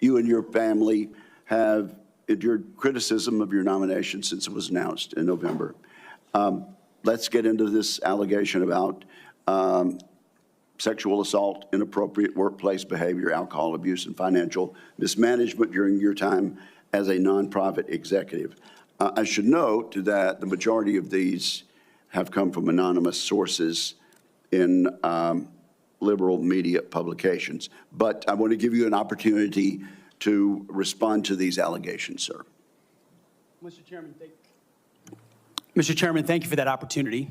you and your family have endured criticism of your nomination since it was announced in November. Let's get into this allegation about sexual assault, inappropriate workplace behavior, alcohol abuse, and financial mismanagement during your time as a nonprofit executive. I should note that the majority of these have come from anonymous sources in liberal media publications. But I want to give you an opportunity to respond to these allegations, sir. Mr. Chairman, thank you for that opportunity.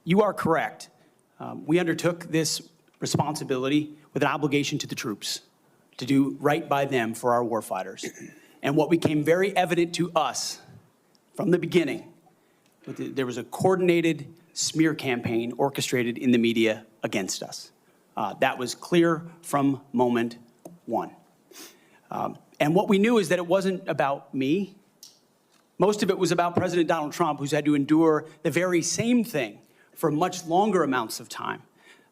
You are correct. We undertook this responsibility with an obligation to the troops to do right by them for our warfighters. And what became very evident to us from the beginning, there was a coordinated smear campaign orchestrated in the media against us. That was clear from moment one. And what we knew is that it wasn't about me. Most of it was about President Donald Trump, who's had to endure the very same thing for much longer amounts of time.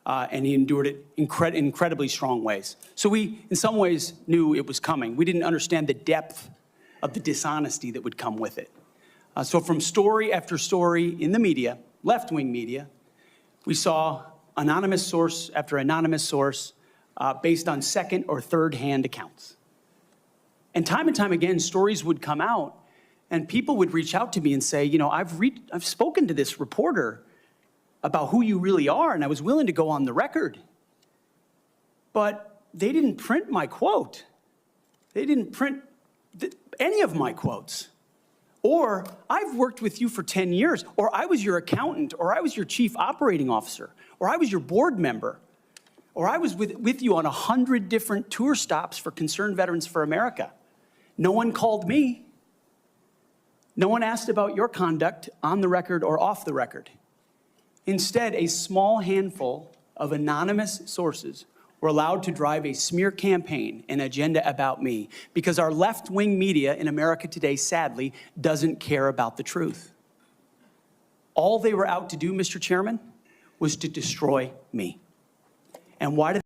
And he endured it in incredibly strong ways. So we, in some ways, knew it was coming. We didn't understand the depth of the dishonesty that would come with it. So from story after story in the media, left-wing media, we saw anonymous source after anonymous source based on second or third-hand accounts. And time again, stories would come out, and people would reach out to me and say, you know, I've spoken to this reporter about who you really are, and I was willing to go on the record. But they didn't print my quote. They didn't print any of my quotes. Or, I've worked with you for 10 years, or I was your accountant, or I was your chief operating officer, or I was your board member, or I was with you on 100 different tour stops for Concerned Veterans for America. No one called me. No one asked about your conduct on the record or off the record. Instead, a small handful of anonymous sources were allowed to drive a smear campaign, an agenda about me, because our left-wing media in America today, sadly, doesn't care about the truth. All they were out to do, Mr. Chairman, was to destroy me. And why did